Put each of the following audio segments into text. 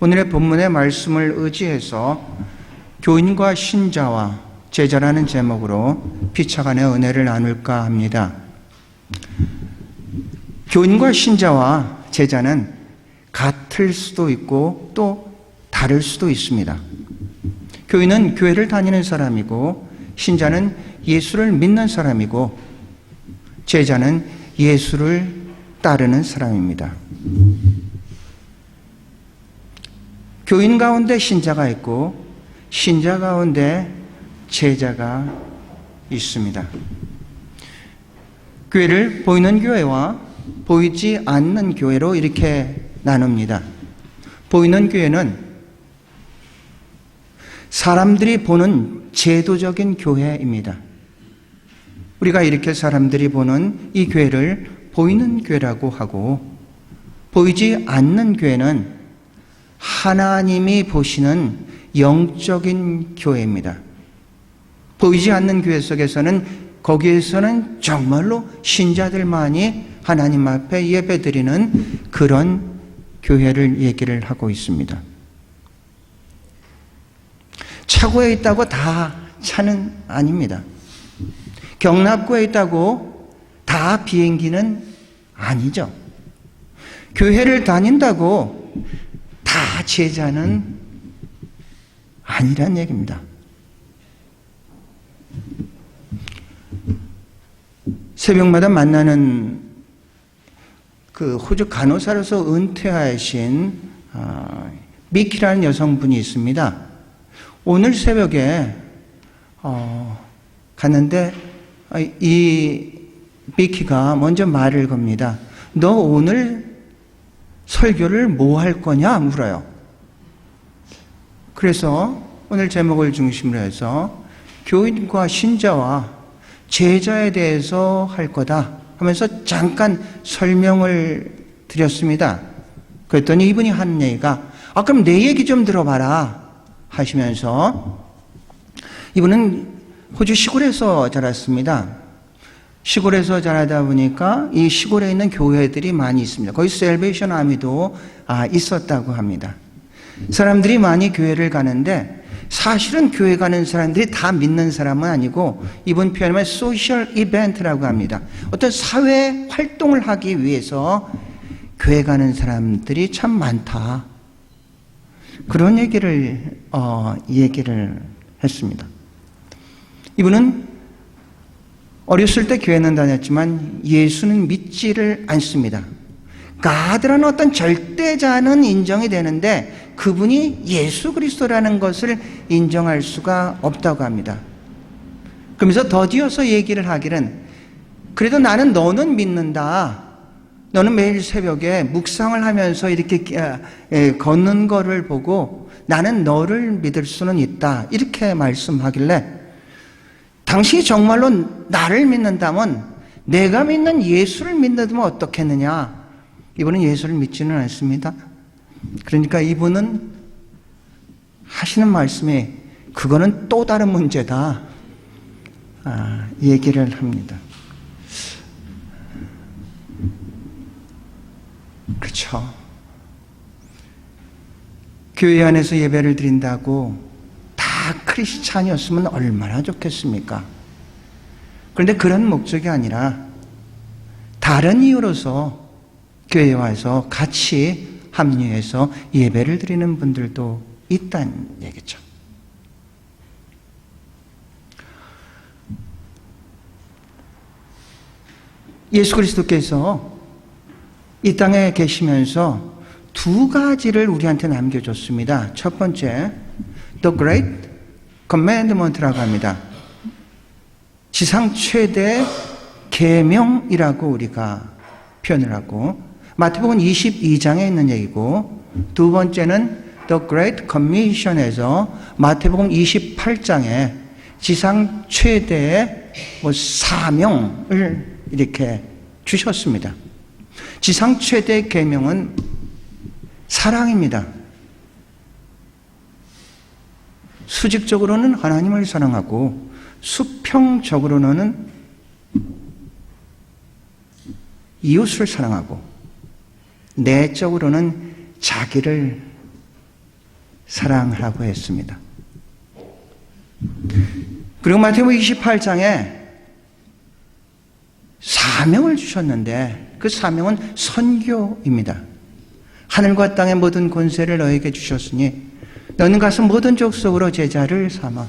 오늘의 본문의 말씀을 의지해서 교인과 신자와 제자라는 제목으로 피차간의 은혜를 나눌까 합니다. 교인과 신자와 제자는 같을 수도 있고 또 다를 수도 있습니다. 교인은 교회를 다니는 사람이고 신자는 예수를 믿는 사람이고 제자는 예수를 따르는 사람입니다. 교인 가운데 신자가 있고 신자 가운데 제자가 있습니다. 교회를 보이는 교회와 보이지 않는 교회로 이렇게 나눕니다. 보이는 교회는 사람들이 보는 제도적인 교회입니다. 우리가 이렇게 사람들이 보는 이 교회를 보이는 교회라고 하고, 보이지 않는 교회는 하나님이 보시는 영적인 교회입니다. 보이지 않는 교회 속에서는, 거기에서는 정말로 신자들만이 하나님 앞에 예배드리는 그런 교회를 얘기를 하고 있습니다. 차고에 있다고 다 차는 아닙니다. 경납고에 있다고 다 비행기는 아니죠. 교회를 다닌다고 다 제자는 아니란 얘기입니다. 새벽마다 만나는 그 호주 간호사로서 은퇴하신 미키라는 여성분이 있습니다. 오늘 새벽에 갔는데 이 미키가 먼저 말을 겁니다. 너 오늘 설교를 뭐 할 거냐 물어요. 그래서 오늘 제목을 중심으로 해서 교인과 신자와 제자에 대해서 할 거다 하면서 잠깐 설명을 드렸습니다. 그랬더니 이분이 하는 얘기가 그럼 내 얘기 좀 들어봐라 하시면서, 이분은 호주 시골에서 자랐습니다. 시골에서 자라다 보니까 이 시골에 있는 교회들이 많이 있습니다. 거기 셀베이션 아미도 있었다고 합니다. 사람들이 많이 교회를 가는데 사실은 교회 가는 사람들이 다 믿는 사람은 아니고, 이번 표현은 소셜 이벤트라고 합니다. 어떤 사회 활동을 하기 위해서 교회 가는 사람들이 참 많다, 그런 얘기를 했습니다. 이분은 어렸을 때 교회는 다녔지만 예수는 믿지를 않습니다. 가드라는 어떤 절대자는 인정이 되는데 그분이 예수 그리스도라는 것을 인정할 수가 없다고 합니다. 그러면서 더디어서 얘기를 하기는, 그래도 나는 너는 믿는다. 너는 매일 새벽에 묵상을 하면서 이렇게 걷는 거를 보고 나는 너를 믿을 수는 있다, 이렇게 말씀하길래, 당신이 정말로 나를 믿는다면 내가 믿는 예수를 믿는다면 어떻겠느냐. 이분은 예수를 믿지는 않습니다. 그러니까 이분은 하시는 말씀이 그거는 또 다른 문제다 얘기를 합니다. 그렇죠. 교회 안에서 예배를 드린다고 다 크리스찬이었으면 얼마나 좋겠습니까? 그런데 그런 목적이 아니라 다른 이유로서 교회에 와서 같이 합류해서 예배를 드리는 분들도 있다는 얘기죠. 예수 그리스도께서 이 땅에 계시면서 두 가지를 우리한테 남겨줬습니다. 첫 번째, The Great Commandment라고 합니다. 지상 최대 계명이라고 우리가 표현을 하고, 마태복음 22장에 있는 얘기고, 두 번째는 The Great Commission에서 마태복음 28장에 지상 최대의 사명을 이렇게 주셨습니다. 지상 최대의 계명은 사랑입니다. 수직적으로는 하나님을 사랑하고 수평적으로는 이웃을 사랑하고 내적으로는 자기를 사랑하라고 했습니다. 그리고 마태복음 28장에 사명을 주셨는데 그 사명은 선교입니다. 하늘과 땅의 모든 권세를 너에게 주셨으니 너는 가서 모든 족속으로 제자를 삼아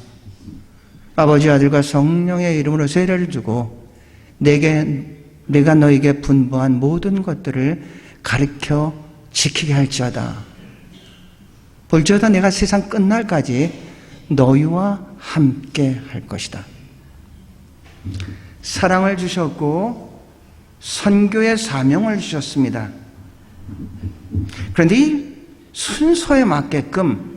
아버지, 아들과 성령의 이름으로 세례를 주고 내가 너에게 분부한 모든 것들을 가르쳐 지키게 할지어다. 볼지어다 내가 세상 끝날까지 너희와 함께 할 것이다. 사랑을 주셨고 선교의 사명을 주셨습니다. 그런데 이 순서에 맞게끔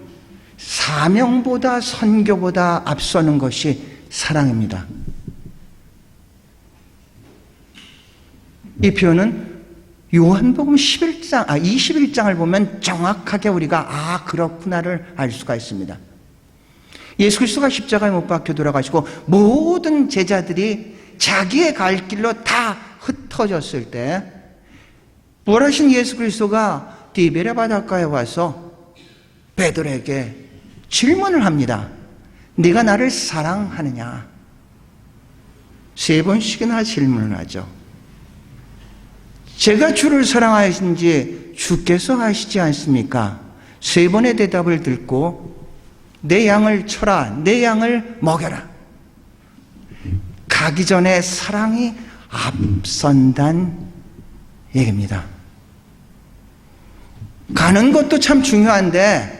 사명보다 선교보다 앞서는 것이 사랑입니다. 이 표현은 요한복음 21장을 보면 정확하게 우리가 그렇구나를 알 수가 있습니다. 예수 그리스도가 십자가에 못 박혀 돌아가시고 모든 제자들이 자기의 갈 길로 다 흩어졌을 때 부활하신 예수 그리스도가 디베레 바닷가에 와서 베드로에게 질문을 합니다. 네가 나를 사랑하느냐? 3번씩이나 질문을 하죠. 제가 주를 사랑하신지 주께서 아시지 않습니까? 3번의 대답을 듣고 내 양을 쳐라, 내 양을 먹여라. 가기 전에 사랑이 앞선다는 얘기입니다. 가는 것도 참 중요한데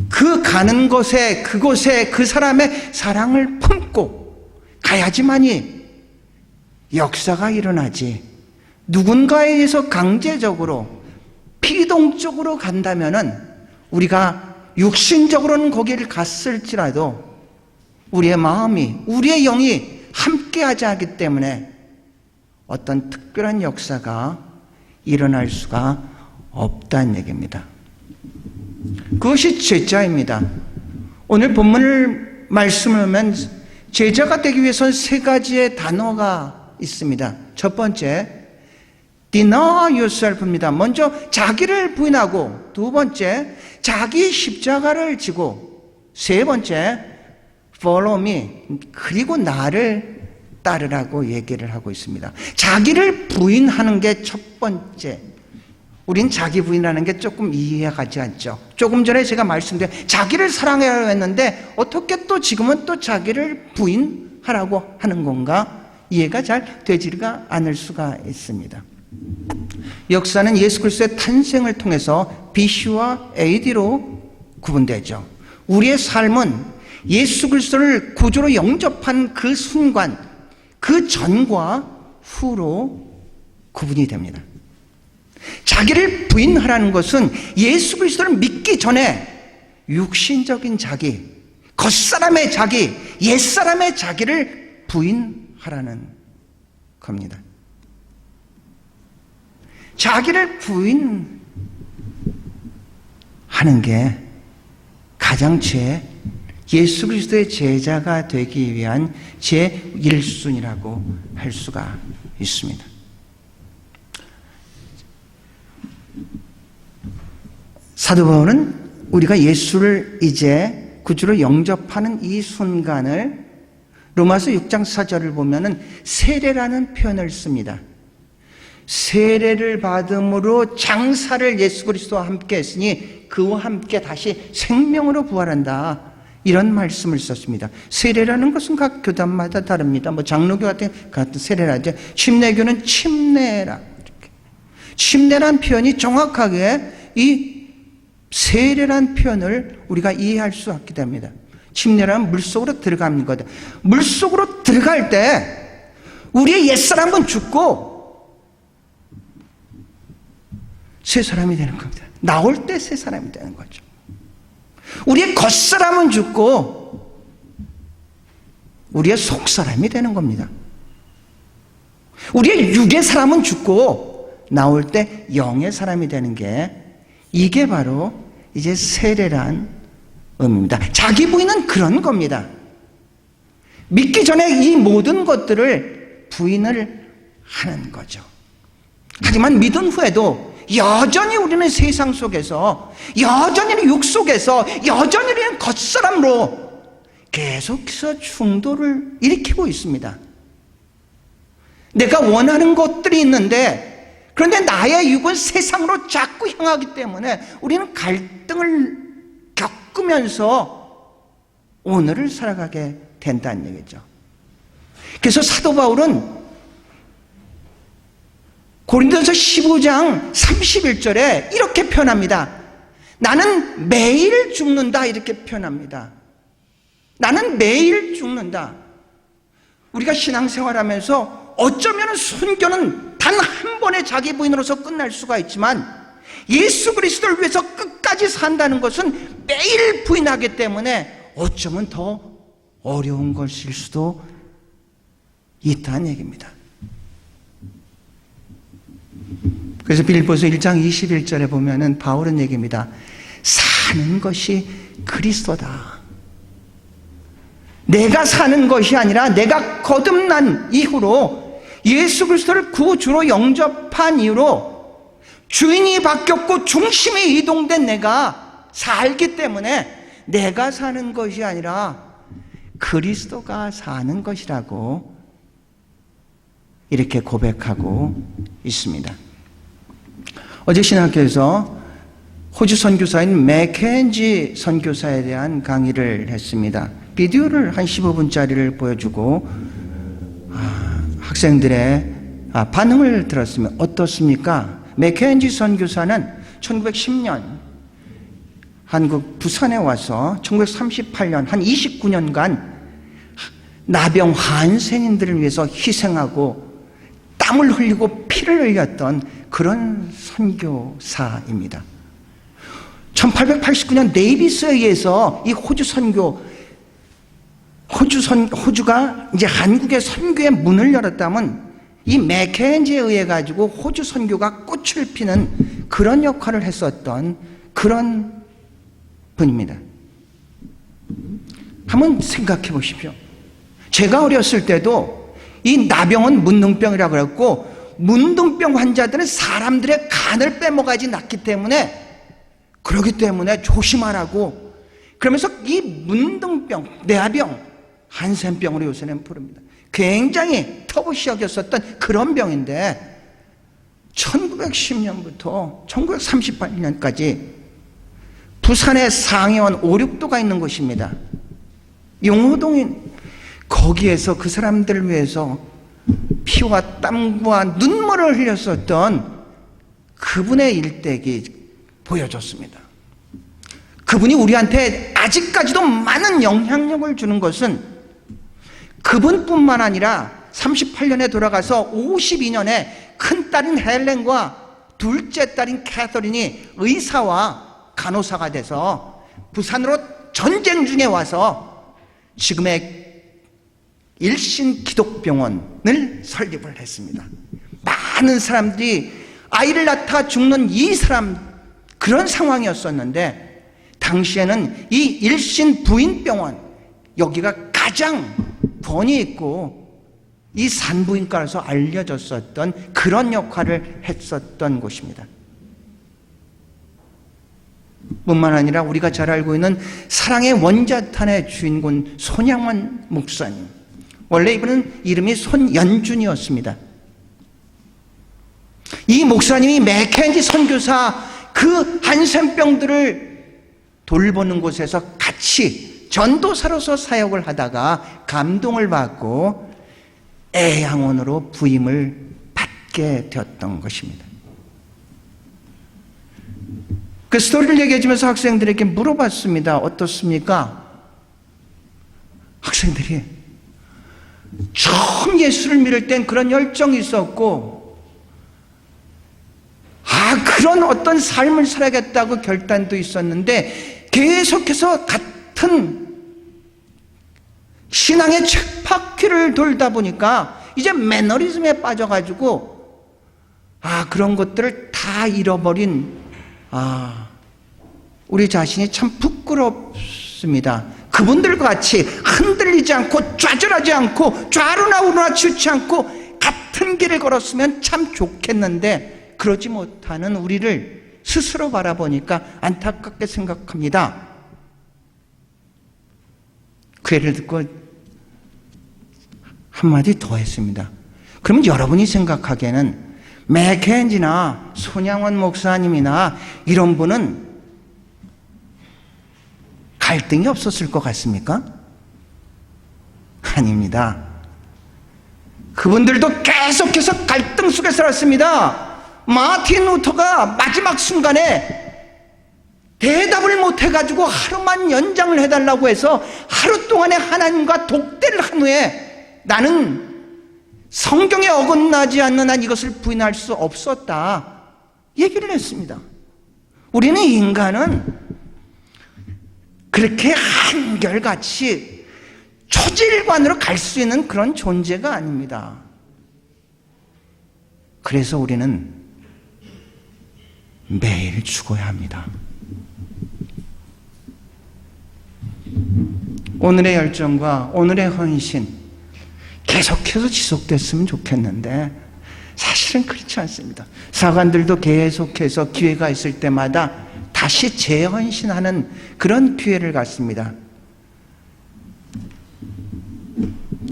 그 가는 곳에 그곳에 그 사람의 사랑을 품고 가야지만이 역사가 일어나지. 누군가에 의해서 강제적으로 피동적으로 간다면은 우리가 육신적으로는 거기를 갔을지라도 우리의 마음이 우리의 영이 함께하지 않기 때문에 어떤 특별한 역사가 일어날 수가 없다는 얘기입니다. 그것이 제자입니다. 오늘 본문을 말씀을 보면 제자가 되기 위해서는 3가지의 단어가 있습니다. 첫 번째, deny yourself입니다. 먼저 자기를 부인하고, 두 번째, 자기 십자가를 지고, 세 번째, follow me, 그리고 나를 따르라고 얘기를 하고 있습니다. 자기를 부인하는 게 첫 번째. 우린 자기 부인하는 게 조금 이해가 가지 않죠. 조금 전에 제가 말씀드린 자기를 사랑하라고 했는데 어떻게 또 지금은 또 자기를 부인하라고 하는 건가? 이해가 잘 되지가 않을 수가 있습니다. 역사는 예수 그리스도의 탄생을 통해서 BC와 AD로 구분되죠. 우리의 삶은 예수 그리스도를 구주로 영접한 그 순간, 그 전과 후로 구분이 됩니다. 자기를 부인하라는 것은 예수 그리스도를 믿기 전에 육신적인 자기, 겉사람의 자기, 옛사람의 자기를 부인하라는 겁니다. 자기를 부인하는 게 가장 예수 그리스도의 제자가 되기 위한 제 1순위라고 할 수가 있습니다. 사도 바울은 우리가 예수를 이제 구주로 영접하는 이 순간을 로마서 6장 4절을 보면은 세례라는 표현을 씁니다. 세례를 받음으로 장사를 예수 그리스도와 함께 했으니 그와 함께 다시 생명으로 부활한다. 이런 말씀을 썼습니다. 세례라는 것은 각 교단마다 다릅니다. 장로교 같은 세례라죠. 침례교는 침례라. 침례란 표현이 정확하게 이 세례란 표현을 우리가 이해할 수 있게 됩니다. 침례란 물속으로 들어가는 거다. 물속으로 들어갈 때 우리의 옛사람은 죽고 새 사람이 되는 겁니다. 나올 때 새 사람이 되는 거죠. 우리의 겉사람은 죽고 우리의 속사람이 되는 겁니다. 우리의 육의 사람은 죽고 나올 때 영의 사람이 되는 게 이게 바로 이제 세례란 의미입니다. 자기 부인은 그런 겁니다. 믿기 전에 이 모든 것들을 부인을 하는 거죠. 하지만 믿은 후에도 여전히 우리는 세상 속에서, 여전히 육 속에서, 여전히 우리는 겉사람으로 계속해서 충돌을 일으키고 있습니다. 내가 원하는 것들이 있는데, 그런데 나의 육은 세상으로 자꾸 향하기 때문에 우리는 갈등을 겪으면서 오늘을 살아가게 된다는 얘기죠. 그래서 사도 바울은 고린도전서 15장 31절에 이렇게 표현합니다. 나는 매일 죽는다, 이렇게 표현합니다. 나는 매일 죽는다. 우리가 신앙생활하면서 어쩌면 순교는 단 한 번의 자기 부인으로서 끝날 수가 있지만, 예수 그리스도를 위해서 끝까지 산다는 것은 매일 부인하기 때문에 어쩌면 더 어려운 것일 수도 있다는 얘기입니다. 그래서 빌립보서 1장 21절에 보면은 바울은 얘기입니다. 사는 것이 그리스도다. 내가 사는 것이 아니라 내가 거듭난 이후로 예수 그리스도를 구주로 영접한 이후로 주인이 바뀌었고 중심이 이동된 내가 살기 때문에 내가 사는 것이 아니라 그리스도가 사는 것이라고 이렇게 고백하고 있습니다. 어제 신학교에서 호주 선교사인 맥켄지 선교사에 대한 강의를 했습니다. 비디오를 한 15분짜리를 보여주고 학생들의 반응을 들었으면 어떻습니까? 맥켄지 선교사는 1910년 한국 부산에 와서 1938년 한 29년간 나병 한센인들을 위해서 희생하고 땀을 흘리고 피를 흘렸던 그런 선교사입니다. 1889년 네이비스에 의해서 이 호주가 이제 한국의 선교의 문을 열었다면 이 맥켄지에 의해 가지고 호주 선교가 꽃을 피는 그런 역할을 했었던 그런 분입니다. 한번 생각해 보십시오. 제가 어렸을 때도 이 나병은 문둥병이라고 그랬고, 문둥병 환자들은 사람들의 간을 빼먹어야지 낫기 때문에, 그렇기 때문에 조심하라고, 그러면서 이 문둥병, 뇌하병, 한센병으로 요새는 부릅니다. 굉장히 터부시하겠었던 그런 병인데 1910년부터 1938년까지 부산에 상해원 5, 6도가 있는 곳입니다. 용호동인 거기에서 그 사람들을 위해서 피와 땀과 눈물을 흘렸었던 그분의 일대기 보여줬습니다. 그분이 우리한테 아직까지도 많은 영향력을 주는 것은 그분뿐만 아니라 38년에 돌아가서 52년에 큰딸인 헬렌과 둘째 딸인 캐서린이 의사와 간호사가 돼서 부산으로 전쟁 중에 와서 지금의 일신 기독병원을 설립을 했습니다. 많은 사람들이 아이를 낳다 죽는 그런 상황이었었는데, 당시에는 이 일신 부인병원, 여기가 가장 권위 있고 이 산부인과로서 알려졌었던 그런 역할을 했었던 곳입니다. 뿐만 아니라 우리가 잘 알고 있는 사랑의 원자탄의 주인공 손양원 목사님, 원래 이분은 이름이 손연준이었습니다. 이 목사님이 맥켄지 선교사 그 한센병들을 돌보는 곳에서 같이 전도사로서 사역을 하다가 감동을 받고 애양원으로 부임을 받게 되었던 것입니다. 그 스토리를 얘기해 주면서 학생들에게 물어봤습니다. 어떻습니까? 학생들이 처음 예수를 믿을 땐 그런 열정이 있었고, 그런 어떤 삶을 살아야겠다고 결단도 있었는데, 계속해서 같은 신앙의 쳇바퀴를 돌다 보니까 이제 매너리즘에 빠져가지고 그런 것들을 다 잃어버린 우리 자신이 참 부끄럽습니다. 그분들과 같이 흔들리지 않고 좌절하지 않고 좌로나 우로나 치우치 않고 같은 길을 걸었으면 참 좋겠는데, 그러지 못하는 우리를 스스로 바라보니까 안타깝게 생각합니다. 그 예를 듣고 한마디 더 했습니다. 그러면 여러분이 생각하기에는 맥켄지나 손양원 목사님이나 이런 분은 갈등이 없었을 것 같습니까? 아닙니다. 그분들도 계속해서 갈등 속에 살았습니다. 마틴 루터가 마지막 순간에 대답을 못해가지고 하루만 연장을 해달라고 해서 하루 동안에 하나님과 독대를 한 후에 나는 성경에 어긋나지 않는 한 이것을 부인할 수 없었다 얘기를 했습니다. 우리는 인간은 그렇게 한결같이 초질관으로 갈 수 있는 그런 존재가 아닙니다. 그래서 우리는 매일 죽어야 합니다. 오늘의 열정과 오늘의 헌신 계속해서 지속됐으면 좋겠는데 사실은 그렇지 않습니다. 사관들도 계속해서 기회가 있을 때마다 다시 재헌신하는 그런 기회를 갖습니다.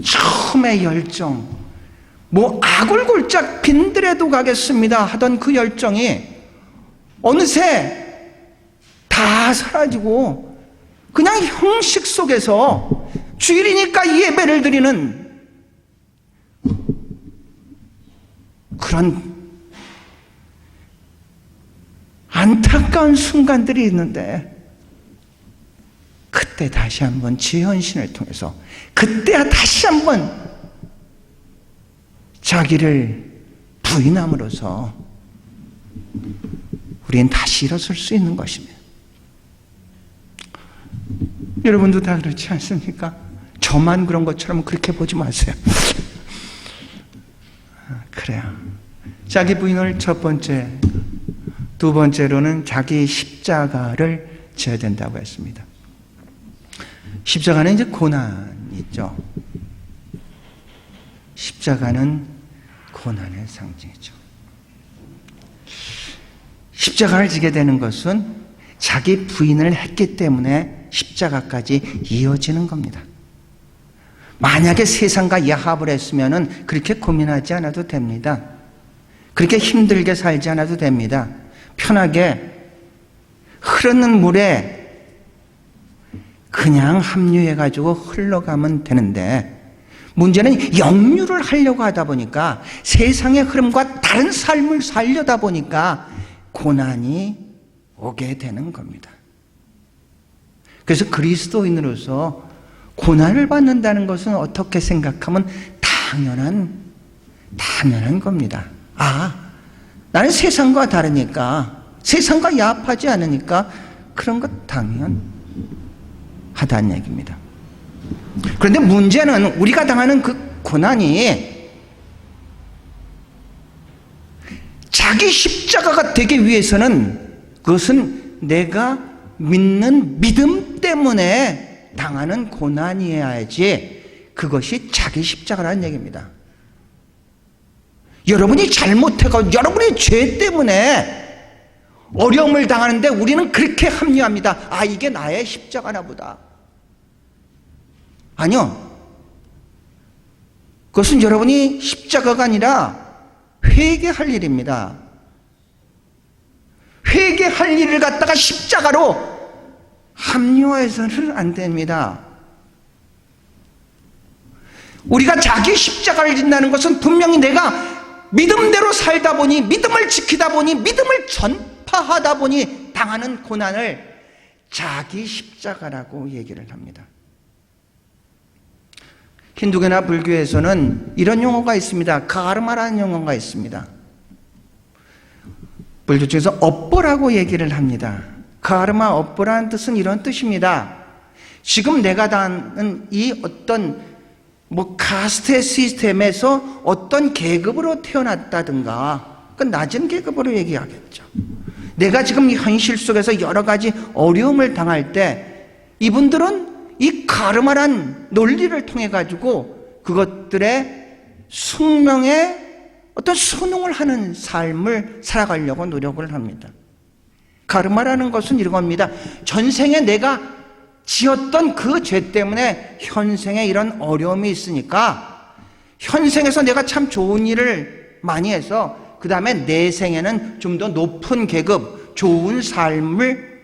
처음의 열정, 아굴골짝 빈들에도 가겠습니다 하던 그 열정이 어느새 다 사라지고 그냥 형식 속에서 주일이니까 예배를 드리는 그런 안타까운 순간들이 있는데, 그때 다시 한번 재헌신을 통해서 그때야 다시 한번 자기를 부인함으로써 우리는 다시 일어설 수 있는 것입니다. 여러분도 다 그렇지 않습니까? 저만 그런 것처럼 그렇게 보지 마세요. 그래요. 자기 부인을 첫 번째, 두 번째로는 자기 십자가를 져야 된다고 했습니다. 십자가는 이제 고난이 있죠. 십자가는 고난의 상징이죠. 십자가를 지게 되는 것은 자기 부인을 했기 때문에 십자가까지 이어지는 겁니다. 만약에 세상과 야합을 했으면 그렇게 고민하지 않아도 됩니다. 그렇게 힘들게 살지 않아도 됩니다. 편하게 흐르는 물에 그냥 합류해가지고 흘러가면 되는데, 문제는 역류를 하려고 하다 보니까, 세상의 흐름과 다른 삶을 살려다 보니까 고난이 오게 되는 겁니다. 그래서 그리스도인으로서 고난을 받는다는 것은 어떻게 생각하면 당연한 겁니다. 나는 세상과 다르니까, 세상과 야합하지 않으니까 그런 것 당연하다는 얘기입니다. 그런데 문제는 우리가 당하는 그 고난이 자기 십자가가 되기 위해서는 그것은 내가 믿는 믿음 때문에 당하는 고난이어야지 그것이 자기 십자가라는 얘기입니다. 여러분이 잘못해서 여러분의 죄 때문에 어려움을 당하는데 우리는 그렇게 합리합니다. 이게 나의 십자가나 보다. 아니요. 그것은 여러분이 십자가가 아니라 회개할 일입니다. 회개할 일을 갖다가 십자가로 합리화해서는 안 됩니다. 우리가 자기 십자가를 진다는 것은 분명히 내가 믿음대로 살다 보니, 믿음을 지키다 보니, 믿음을 전파하다 보니 당하는 고난을 자기 십자가라고 얘기를 합니다. 힌두교나 불교에서는 이런 용어가 있습니다. 가르마라는 용어가 있습니다. 불교 쪽에서 업보라고 얘기를 합니다. 가르마, 업보라는 뜻은 이런 뜻입니다. 지금 내가 당하는 이 어떤 카스트 시스템에서 어떤 계급으로 태어났다든가, 그 낮은 계급으로 얘기하겠죠. 내가 지금 이 현실 속에서 여러 가지 어려움을 당할 때 이분들은 이 가르마란 논리를 통해 가지고 그것들의 숙명의 어떤 순응을 하는 삶을 살아가려고 노력을 합니다. 가르마라는 것은 이런 겁니다. 전생에 내가 지었던 그 죄 때문에 현생에 이런 어려움이 있으니까 현생에서 내가 참 좋은 일을 많이 해서 그 다음에 내 생에는 좀 더 높은 계급, 좋은 삶을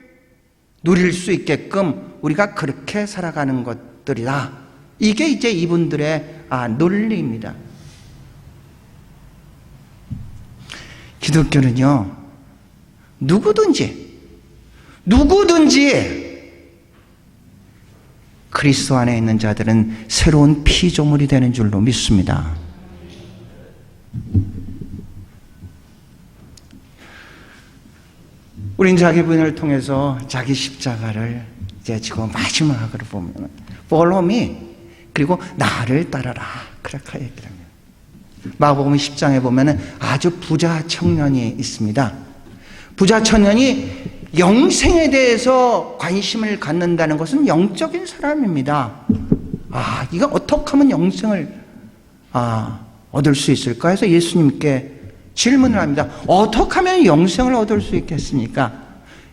누릴 수 있게끔 우리가 그렇게 살아가는 것들이다. 이게 이제 이분들의 논리입니다. 기독교는요, 누구든지 그리스도 안에 있는 자들은 새로운 피조물이 되는 줄로 믿습니다. 우린 자기 부인을 통해서 자기 십자가를 이제 지금 마지막으로 보면 Follow me, 그리고 나를 따라라, 그렇게 얘기를 합니다. 마가복음 10장에 보면 아주 부자 청년이 있습니다. 부자 청년이 영생에 대해서 관심을 갖는다는 것은 영적인 사람입니다. 이거 어떻게 하면 영생을 얻을 수 있을까 해서 예수님께 질문을 합니다. 어떻게 하면 영생을 얻을 수 있겠습니까?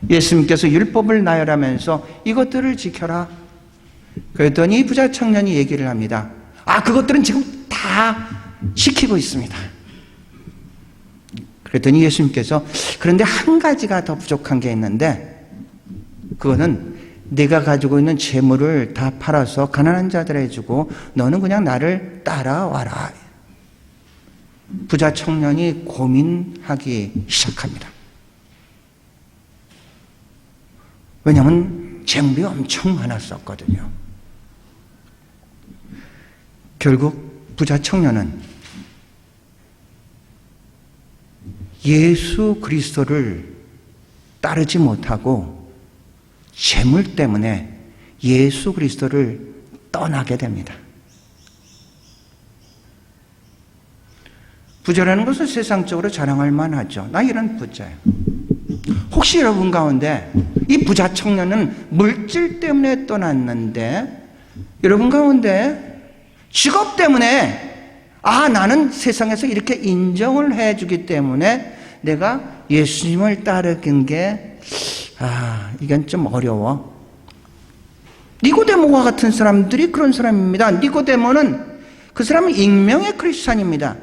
예수님께서 율법을 나열하면서 이것들을 지켜라. 그랬더니 부자 청년이 얘기를 합니다. 그것들은 지금 다 지키고 있습니다. 그랬더니 예수님께서 그런데 한 가지가 더 부족한 게 있는데 그거는 네가 가지고 있는 재물을 다 팔아서 가난한 자들에게 주고 너는 그냥 나를 따라와라. 부자 청년이 고민하기 시작합니다. 왜냐하면 재물이 엄청 많았었거든요. 결국 부자 청년은 예수 그리스도를 따르지 못하고 재물 때문에 예수 그리스도를 떠나게 됩니다. 부자라는 것은 세상적으로 자랑할 만하죠. 나 이런 부자예요. 혹시 여러분 가운데 이 부자 청년은 물질 때문에 떠났는데 여러분 가운데 직업 때문에 나는 세상에서 이렇게 인정을 해주기 때문에 내가 예수님을 따르는 게 이건 좀 어려워. 니고데모와 같은 사람들이 그런 사람입니다. 니고데모는 그 사람은 익명의 크리스찬입니다.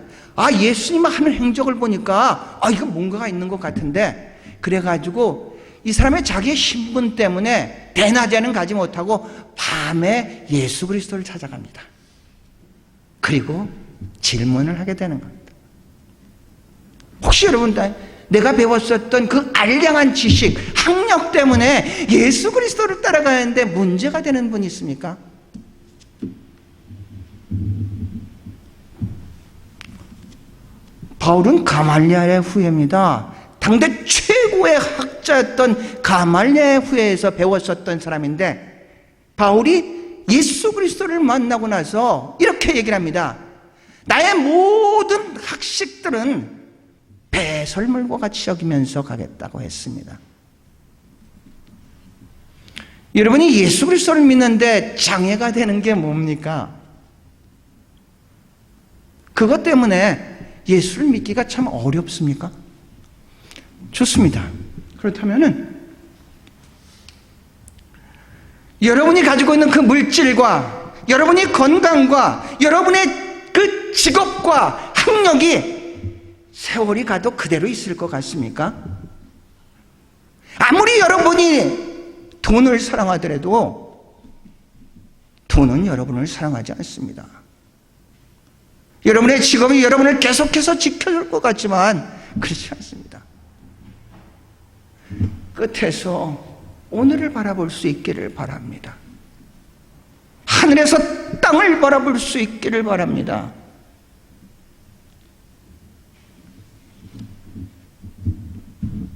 예수님 하는 행적을 보니까 이거 뭔가가 있는 것 같은데 그래가지고 이 사람의 자기의 신분 때문에 대낮에는 가지 못하고 밤에 예수 그리스도를 찾아갑니다. 그리고 질문을 하게 되는 겁니다. 혹시 여러분 내가 배웠었던 그 알량한 지식, 학력 때문에 예수 그리스도를 따라가는데 문제가 되는 분이 있습니까? 바울은 가말리엘의 후예입니다. 당대 최고의 학자였던 가말리엘의 후예에서 배웠었던 사람인데 바울이 예수 그리스도를 만나고 나서 이렇게 얘기를 합니다. 나의 모든 학식들은 배설물과 같이 여기면서 가겠다고 했습니다. 여러분이 예수 그리스도를 믿는데 장애가 되는 게 뭡니까? 그것 때문에 예수를 믿기가 참 어렵습니까? 좋습니다. 그렇다면은 여러분이 가지고 있는 그 물질과 여러분의 건강과 여러분의 그 직업과 학력이 세월이 가도 그대로 있을 것 같습니까? 아무리 여러분이 돈을 사랑하더라도 돈은 여러분을 사랑하지 않습니다. 여러분의 직업이 여러분을 계속해서 지켜줄 것 같지만 그렇지 않습니다. 끝에서 오늘을 바라볼 수 있기를 바랍니다. 하늘에서 땅을 바라볼 수 있기를 바랍니다.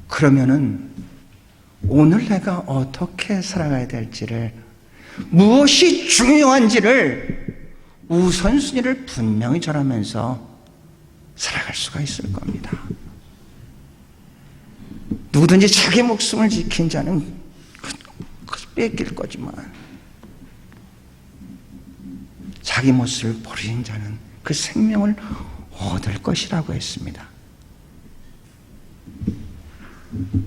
그러면은 오늘 내가 어떻게 살아가야 될지를, 무엇이 중요한지를 우선순위를 분명히 정하면서 살아갈 수가 있을 겁니다. 누구든지 자기 목숨을 지킨 자는 뺏길 거지만 자기 모습을 버린 자는 그 생명을 얻을 것이라고 했습니다.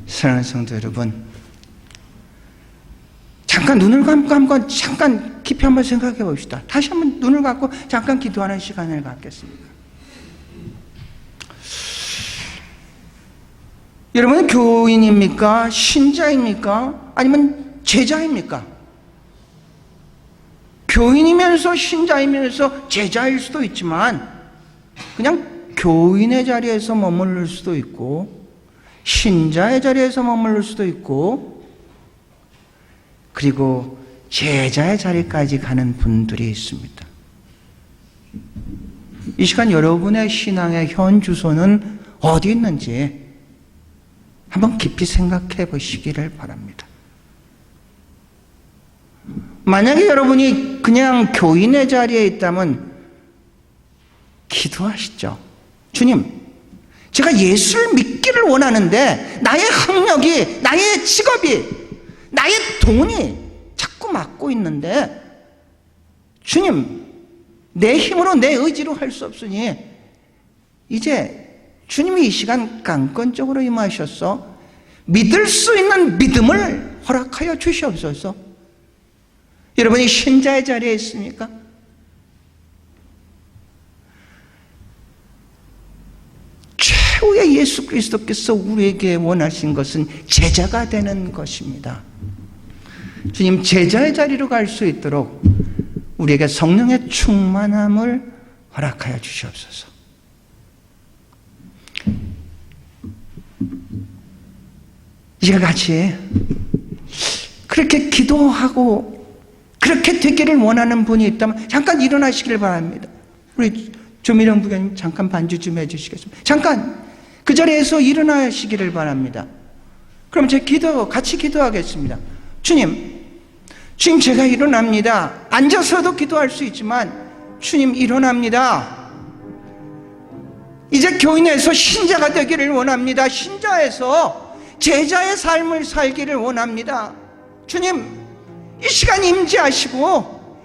사랑하는 성도 여러분, 잠깐 눈을 감고 잠깐 깊이 한번 생각해 봅시다. 다시 한번 눈을 감고 잠깐 기도하는 시간을 갖겠습니다. 여러분은 교인입니까? 신자입니까? 아니면 제자입니까? 교인이면서 신자이면서 제자일 수도 있지만 그냥 교인의 자리에서 머무를 수도 있고 신자의 자리에서 머무를 수도 있고 그리고 제자의 자리까지 가는 분들이 있습니다. 이 시간 여러분의 신앙의 현 주소는 어디 있는지 한번 깊이 생각해 보시기를 바랍니다. 만약에 여러분이 그냥 교인의 자리에 있다면 기도하시죠. 주님, 제가 예수를 믿기를 원하는데 나의 학력이, 나의 직업이, 나의 돈이 자꾸 막고 있는데 주님, 내 힘으로 내 의지로 할 수 없으니 이제 주님이 이 시간 강권적으로 임하셔서 믿을 수 있는 믿음을 허락하여 주시옵소서. 여러분이 신자의 자리에 있습니까? 최후의 예수 그리스도께서 우리에게 원하신 것은 제자가 되는 것입니다. 주님, 제자의 자리로 갈 수 있도록 우리에게 성령의 충만함을 허락하여 주시옵소서. 이제 같이 그렇게 기도하고 그렇게 되기를 원하는 분이 있다면 잠깐 일어나시길 바랍니다. 우리 조미령 부교님 잠깐 반주 좀 해주시겠습니다. 잠깐 그 자리에서 일어나시기를 바랍니다. 그럼 같이 기도하겠습니다. 주님 제가 일어납니다. 앉아서도 기도할 수 있지만 주님 일어납니다. 이제 교인에서 신자가 되기를 원합니다. 신자에서 제자의 삶을 살기를 원합니다. 주님, 이 시간 임재하시고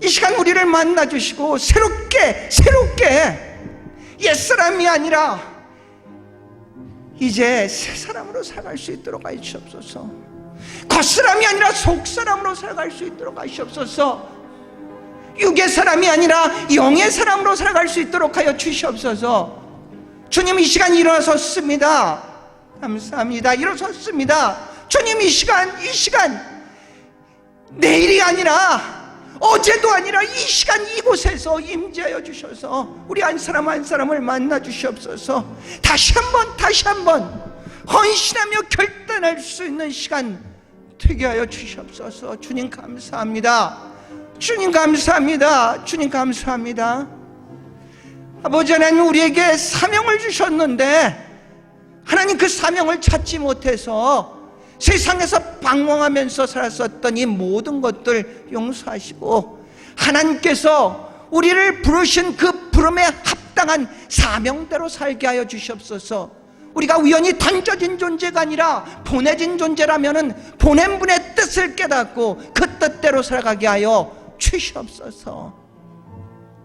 이 시간 우리를 만나주시고 새롭게 옛사람이 아니라 이제 새사람으로 살아갈 수 있도록 하시옵소서. 겉사람이 아니라 속사람으로 살아갈 수 있도록 하시옵소서. 육의 사람이 아니라 영의 사람으로 살아갈 수 있도록 하여 주시옵소서. 주님, 이 시간 일어섰습니다. 감사합니다. 일어섰습니다. 주님, 이 시간 내일이 아니라 어제도 아니라 이 시간 이곳에서 임재하여 주셔서 우리 한 사람 한 사람을 만나 주시옵소서. 다시 한번 헌신하며 결단할 수 있는 시간 되게 하여 주시옵소서. 주님 감사합니다. 주님 감사합니다. 주님 감사합니다. 아버지 하나님, 우리에게 사명을 주셨는데 하나님 그 사명을 찾지 못해서 세상에서 방황하면서 살았었던 이 모든 것들 용서하시고 하나님께서 우리를 부르신 그 부름에 합당한 사명대로 살게 하여 주시옵소서. 우리가 우연히 던져진 존재가 아니라 보내진 존재라면은 보낸 분의 뜻을 깨닫고 그 뜻대로 살아가게 하여 주시옵소서.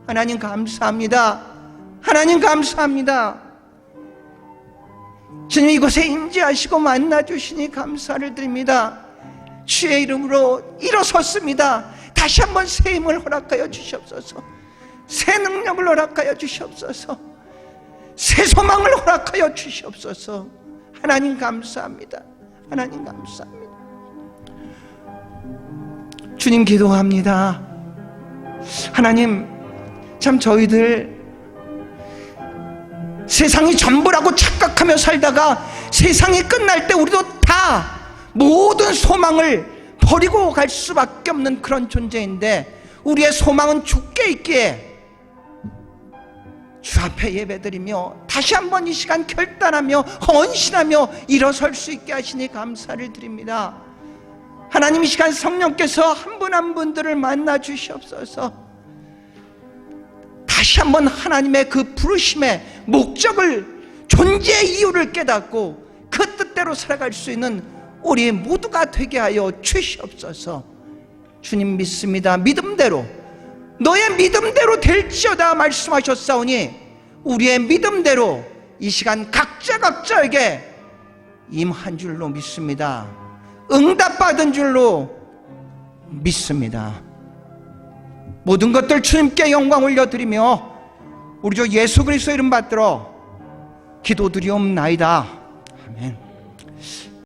하나님 감사합니다. 하나님 감사합니다. 주님, 이곳에 임재하시고 만나주시니 감사를 드립니다. 주의 이름으로 일어섰습니다. 다시 한번 새 힘을 허락하여 주시옵소서. 새 능력을 허락하여 주시옵소서. 새 소망을 허락하여 주시옵소서. 하나님 감사합니다. 하나님 감사합니다. 주님 기도합니다. 하나님, 참 저희들 세상이 전부라고 착각하며 살다가 세상이 끝날 때 우리도 다 모든 소망을 버리고 갈 수밖에 없는 그런 존재인데 우리의 소망은 주께 있기에 주 앞에 예배드리며 다시 한번 이 시간 결단하며 헌신하며 일어설 수 있게 하시니 감사를 드립니다. 하나님, 이 시간 성령께서 한 분 한 분들을 만나 주시옵소서. 다시 한번 하나님의 그 부르심의 목적을, 존재의 이유를 깨닫고 그 뜻대로 살아갈 수 있는 우리 모두가 되게 하여 주시옵소서. 주님 믿습니다. 믿음대로, 너의 믿음대로 될지어다 말씀하셨사오니 우리의 믿음대로 이 시간 각자에게 임한 줄로 믿습니다. 응답받은 줄로 믿습니다. 모든 것들 주님께 영광 올려드리며 우리 주 예수 그리스도 이름 받들어 기도드리옵나이다. 아멘.